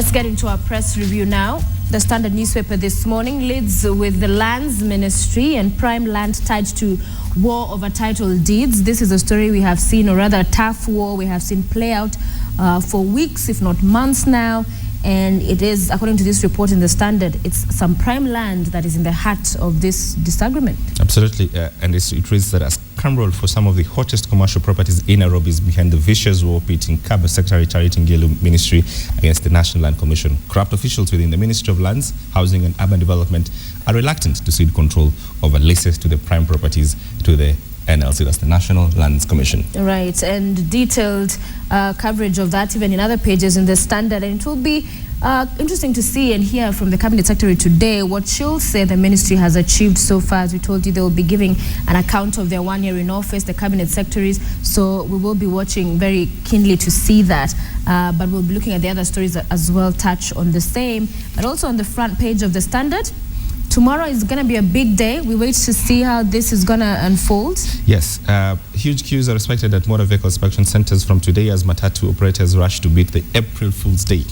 Let's get into our press review now. The Standard newspaper this morning leads with the Lands Ministry and prime land tied to war over title deeds. This is a story we have seen, or rather a tough war we have seen play out for weeks, if not months now. And it is, according to this report in the Standard, it's some prime land that is in the heart of this disagreement. Absolutely, and it reads that as scramble for some of the hottest commercial properties in Nairobi is behind the vicious war pitting Cabinet Secretary Charity Ngilu Ministry against the National Land Commission. Corrupt officials within the Ministry of Lands, Housing and Urban Development are reluctant to cede control over leases to the prime properties to the NLC, that's the National Lands Commission. Right, and detailed coverage of that even in other pages in the Standard. And it will be interesting to see and hear from the Cabinet Secretary today what she'll say the ministry has achieved so far. As we told you, they will be giving an account of their 1 year in office, the Cabinet Secretaries. So we will be watching very keenly to see that. But we'll be looking at the other stories that as well touch on the same. But also on the front page of the Standard, tomorrow is going to be a big day. We wait to see how this is going to unfold. Yes, huge queues are expected at motor vehicle inspection centers from today as Matatu operators rush to beat the April Fool's Day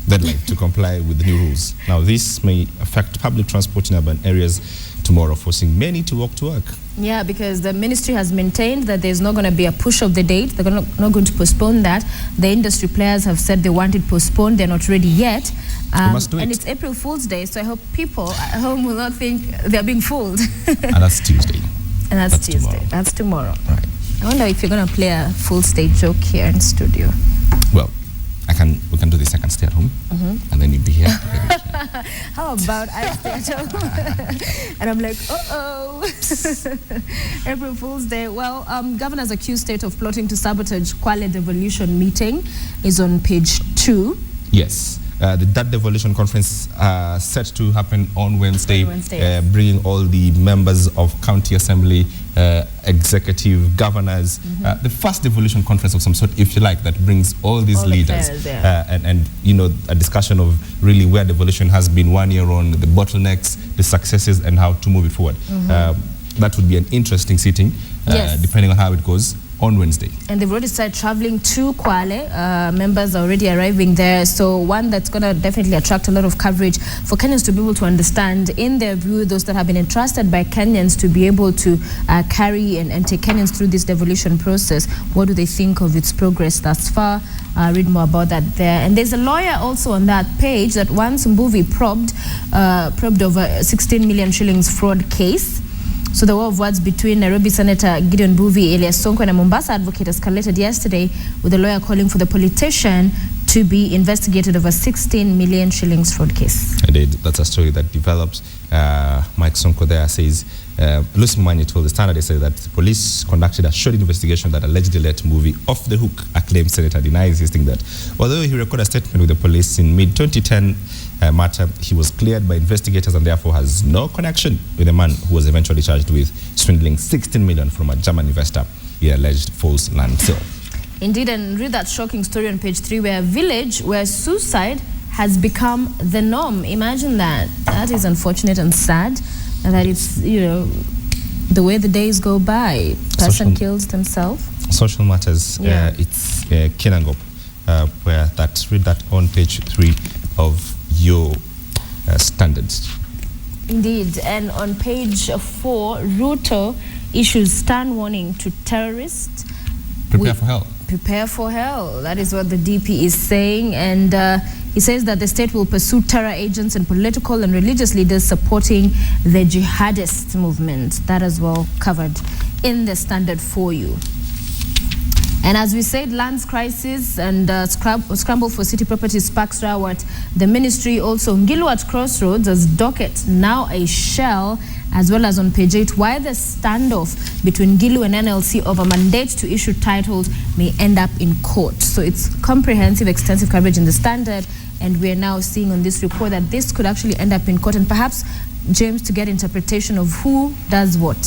deadline to comply with the new rules. Now, this may affect public transport in urban areas tomorrow, forcing many to walk to work. Yeah, because the ministry has maintained that there's not going to be a push of the date. They're not going to postpone that. The industry players have said they want it postponed. They're not ready yet. And it's April Fool's Day, so I hope people at home will not think they're being fooled. And that's Tuesday. And that's Tuesday. Tomorrow. That's tomorrow. Right. I wonder if you're going to play a Fool's Day joke here in studio. Well, we can do this. I can stay at home, and then you'll be here. How about I stay at home? And I'm like, uh-oh. April Fool's Day. Well, governors accused state of plotting to sabotage Kwale Devolution meeting is on page 2. Yes. That Devolution conference set to happen on Wednesday, bringing all the members of county assembly, executive, governors, the first devolution conference of some sort, if you like, that brings all these leaders and you know, a discussion of really where devolution has been 1 year on, the bottlenecks, the successes, and how to move it forward. That would be an interesting sitting, depending on how it goes on Wednesday. And they've already started traveling to Kwale. Members are already arriving there. So one that's going to definitely attract a lot of coverage for Kenyans to be able to understand, in their view, those that have been entrusted by Kenyans to be able to carry and take Kenyans through this devolution process. What do they think of its progress thus far? Read more about that there. And there's a lawyer also on that page that once Mbuvi probed over 16 million shillings fraud case. So the war of words between Nairobi Senator Gideon Mbuvi, Elias Sonko, and a Mombasa advocate escalated yesterday, with the lawyer calling for the politician to be investigated over 16 million shillings fraud case. Indeed, that's a story that develops. Mike Sonko there says, Lucy Mwanyi told the Standard, they said that the police conducted a short investigation that allegedly let Mbuvi off the hook. Acclaimed senator denies insisting that although he recorded a statement with the police in mid-2010 matter, he was cleared by investigators and therefore has no connection with the man who was eventually charged with swindling 16 million from a German investor in alleged false land sale. Indeed, and read that shocking story on page 3, where a village where suicide has become the norm. Imagine that. That is unfortunate and sad. And that it's, you know, the way the days go by. Person kills themselves. Social matters. It's Kinangop, where read that on page 3 of your Standards. Indeed, and on page 4, Ruto issues stern warning to terrorists. Prepare for hell. Prepare for hell. That is what the DP is saying. And he says that the state will pursue terror agents and political and religious leaders supporting the jihadist movement. That as well covered in the Standard for you. And as we said, lands crisis and scramble for city property sparks row at the ministry. Also, Ngilu at crossroads as docket now a shell, as well as on page 8, why the standoff between Ngilu and NLC over mandate to issue titles may end up in court. So it's comprehensive, extensive coverage in the Standard, and we are now seeing on this report that this could actually end up in court, and perhaps, James, to get interpretation of who does what.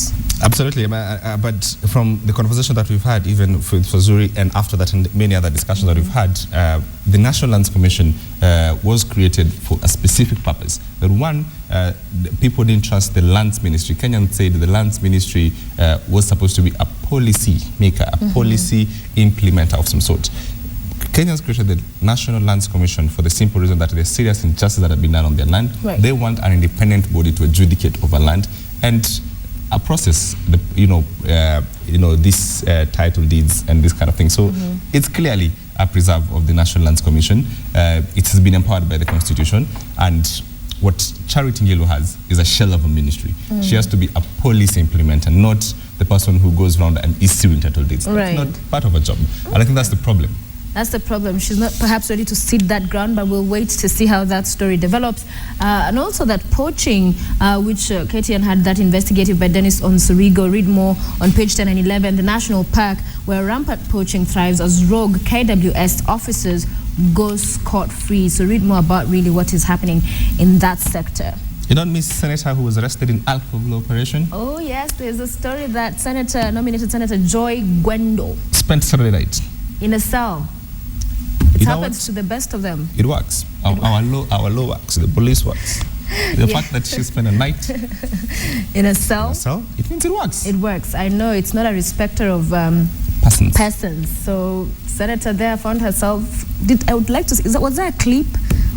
Absolutely, but from the conversation that we've had, even for Zuri, and after that, and many other discussions that we've had, the National Lands Commission was created for a specific purpose. That one, people didn't trust the Lands Ministry. Kenyan said the Lands Ministry was supposed to be a policy maker, a policy implementer of some sort. Kenyans created the National Lands Commission for the simple reason that there's serious injustice that have been done on their land. Right. They want an independent body to adjudicate over land and process these title deeds and this kind of thing. So it's clearly a preserve of the National Lands Commission. It has been empowered by the Constitution, and what Charity Ngilu has is a shell of a ministry. She has to be a policy implementer, not the person who goes around and is suing title deeds. Right. That's not part of her job. And I think that's the problem. That's the problem. She's not perhaps ready to cede that ground, but we'll wait to see how that story develops. And also that poaching, which KTN had that investigative by Dennis Onsurigo. Read more on page 10 and 11. The National Park, where rampant poaching thrives as rogue KWS officers go scot-free. So read more about really what is happening in that sector. You don't miss Senator who was arrested in alcohol operation? Oh yes, there's a story that nominated Senator Joy Gwendo Spent Saturday night in a cell. It happens to the best of them. It works. Our law works. The police works. The fact that she spent a night in a cell, it means it works. It works. I know it's not a respecter of persons. So Senator there found herself. I would like to see. Was there a clip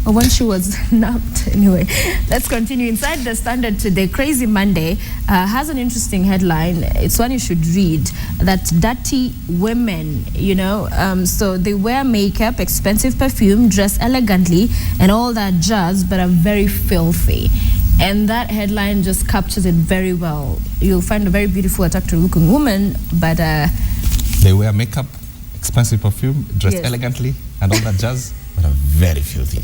of when she was napped? Anyway, let's continue. Inside the Standard today, Crazy Monday has an interesting headline. It's one you should read. That dirty women, so they wear makeup, expensive perfume, dress elegantly, and all that jazz, but are very filthy. And that headline just captures it very well. You'll find a very beautiful, attractive-looking woman, but they wear makeup, expensive perfume, dress elegantly, and all that jazz, but are very filthy.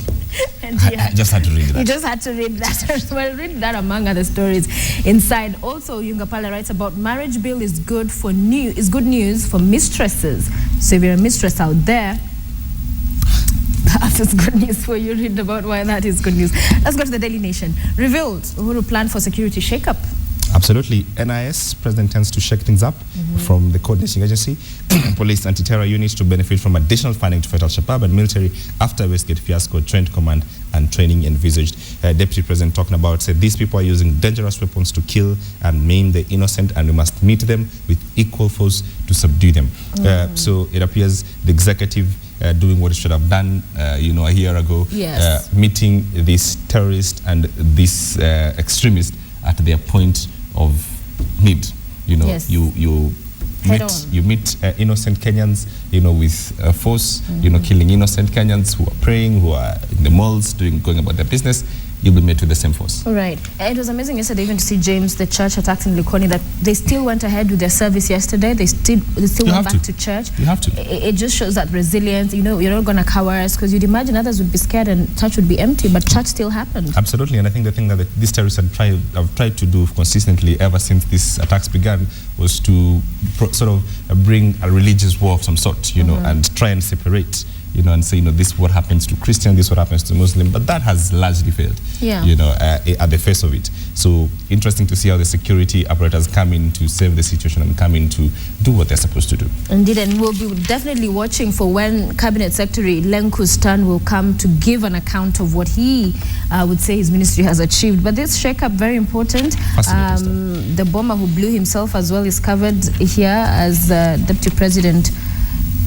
And I just had to read that. You just had to read that. Well, read that among other stories inside. Also, Yungapala writes about marriage bill is good news for mistresses. So if you're a mistress out there, that is good news for you. Read about why that is good news. Let's go to the Daily Nation. Revealed Uhuru plan for security shakeup. Absolutely. NIS president tends to shake things up from the coordinating agency, police anti-terror units to benefit from additional funding to fight Al-Shabaab and military after Westgate fiasco, trained command and training envisaged. Deputy President talking about said these people are using dangerous weapons to kill and maim the innocent, and we must meet them with equal force to subdue them. So it appears the executive doing what it should have done, a year ago, meeting this terrorist and this extremist at their point of need. You meet innocent Kenyans, with force, killing innocent Kenyans who are praying, who are in the malls, going about their business. You'll be met with the same force. Right. It was amazing yesterday even to see James, the church attacked in Likoni, that they still went ahead with their service yesterday. They still went back to church. You have to. It just shows that resilience. You're not going to cower us, because you'd imagine others would be scared and church would be empty, but church still happened. Absolutely. And I think the thing that these terrorists have tried to do consistently ever since these attacks began was to sort of bring a religious war of some sort, and try and separate, and say, this is what happens to Christian, this is what happens to Muslim, but that has largely failed, at the face of it. So interesting to see how the security apparatus come in to save the situation and come in to do what they're supposed to do. Indeed, and we'll be definitely watching for when Cabinet Secretary Lenku's turn will come to give an account of what he would say his ministry has achieved. But this shake-up, very important. The bomber who blew himself as well is covered here as Deputy President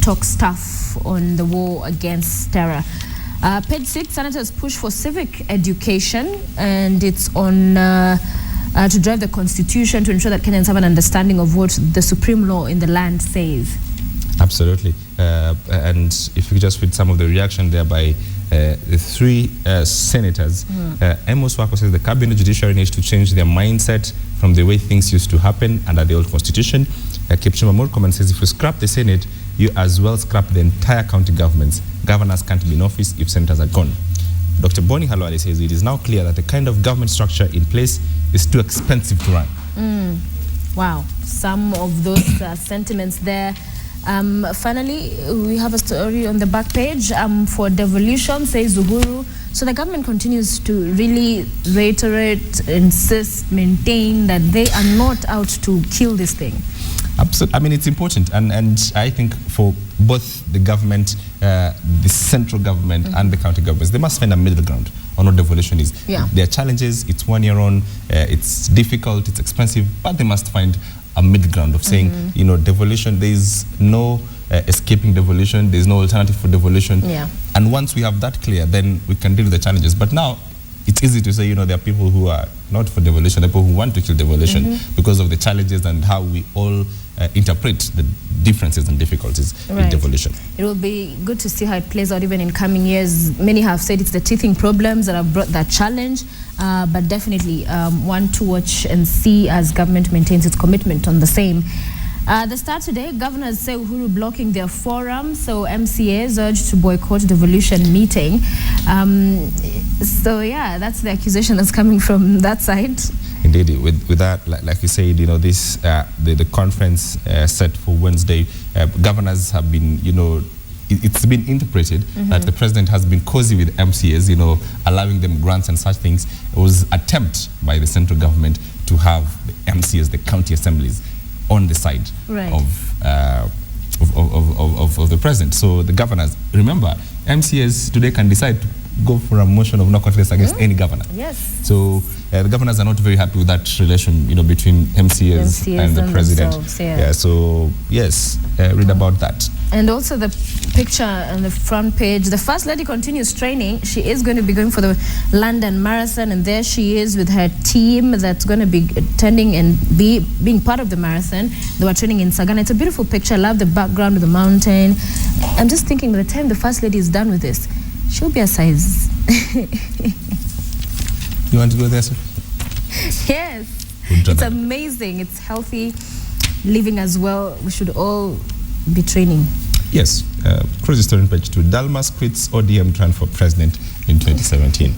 talks stuff on the war against terror. Page 6, senators push for civic education, and it's on to drive the constitution to ensure that Kenyans have an understanding of what the supreme law in the land says. Absolutely. And if you just read some of the reaction there by the three senators, Amos Wako says the cabinet judiciary needs to change their mindset from the way things used to happen under the old constitution. Kipchumba Murkomen says if you scrap the Senate, you as well scrap the entire county governments. Governors can't be in office if senators are gone. Dr. Boni Halwale says it is now clear that the kind of government structure in place is too expensive to run. Wow, some of those sentiments there. Finally, we have a story on the back page for Devolution, says Uhuru. So the government continues to really reiterate, insist, maintain that they are not out to kill this thing. Absolutely. I mean, it's important, and I think for both the government, the central government and the county governments, they must find a middle ground on what devolution is. There are challenges, it's 1 year on, it's difficult, it's expensive, but they must find a middle ground of saying, devolution, there is no escaping devolution. There's no alternative for devolution. Yeah. And once we have that clear, then we can deal with the challenges. But now, it's easy to say, there are people who are not for devolution, there are people who want to kill devolution because of the challenges and how we all interpret the differences and difficulties in devolution. It will be good to see how it plays out even in coming years. Many have said it's the teething problems that have brought that challenge, but definitely one to watch and see as government maintains its commitment on the same. The start today, governors say Uhuru blocking their forum, so MCAs urged to boycott devolution meeting. So yeah, that's the accusation that's coming from that side. Indeed, with that, like you said, this the conference set for Wednesday, governors have been, it's been interpreted that the president has been cozy with MCAs, allowing them grants and such things. It was an attempt by the central government to have the MCAs, the county assemblies, on the side of the president. So the governors, remember, MCAs today can decide to go for a motion of no confidence against any governor. Yes. So the governors are not very happy with that relation, between MCAs and the president. Yeah. So yes, read about that. And also the picture on the front page, the First Lady continues training. She is going to be going for the London Marathon, and there she is with her team that's going to be attending and being part of the marathon. They were training in Sagana. It's a beautiful picture. I love the background of the mountain. I'm just thinking by the time the First Lady is done with this, she'll be a size. You want to go there, sir? Yes. It's amazing. It's healthy living as well. We should all be training. Yes. Crazy story on page 2. Dalmas quits ODM to run for president in 2017.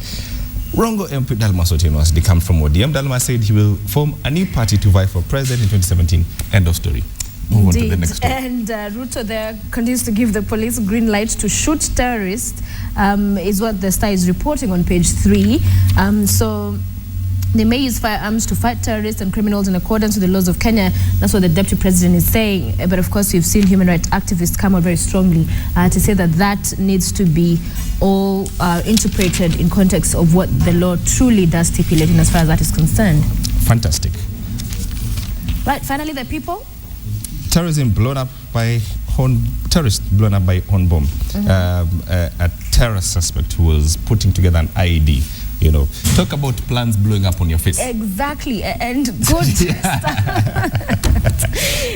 Rongo MP Dalmas Otieno has decamped from ODM. Dalmas said he will form a new party to vie for president in 2017. End of story. Move on to the next story. And Ruto there continues to give the police green light to shoot terrorists, is what the Star is reporting on page 3. So they may use firearms to fight terrorists and criminals in accordance with the laws of Kenya. That's what the deputy president is saying. But of course, we've seen human rights activists come out very strongly to say that that needs to be all interpreted in context of what the law truly does stipulate in as far as that is concerned. Fantastic. Right, finally, the people. Terrorism blown up by terrorist blown up by horn bomb. A terror suspect who was putting together an IED. Talk about plans blowing up on your face. Exactly, and good.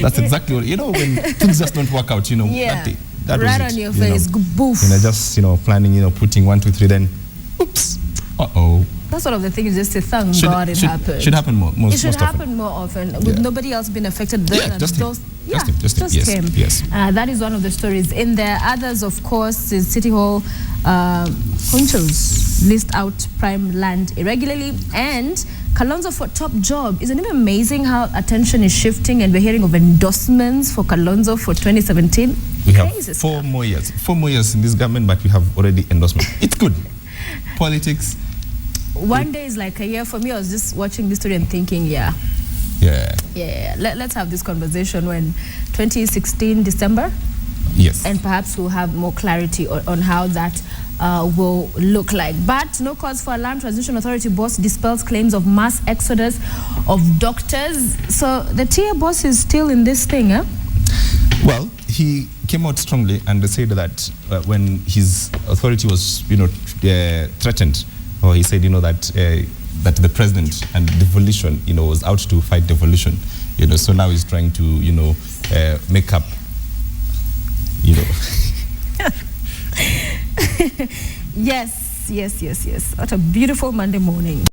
That's exactly what, when things just don't work out, Yeah. that right was on your face, boof. Just, planning, putting 1, 2, 3, then, oops, uh-oh. That's sort of the thing, is just to thank God it happened. Should happen more. It should happen more often, with nobody else being affected. Just him. Yes. That is one of the stories in there. Others, of course, is City Hall. Hunchos list out prime land irregularly, and Kalonzo for top job. Isn't it amazing how attention is shifting, and we're hearing of endorsements for Kalonzo for 2017? We have 4 more years. 4 more years in this government, but we have already endorsement. It's good. Politics. One day is like a year for me. I was just watching this story and thinking, yeah. Let's have this conversation when 2016 December. Yes. And perhaps we'll have more clarity on how that will look like. But no cause for alarm. Transition Authority boss dispels claims of mass exodus of doctors. So the TIA boss is still in this thing, eh? Well, he came out strongly and said that when his authority was, threatened, or he said, that the president and devolution, was out to fight devolution, so now he's trying to, make up, Yes. What a beautiful Monday morning.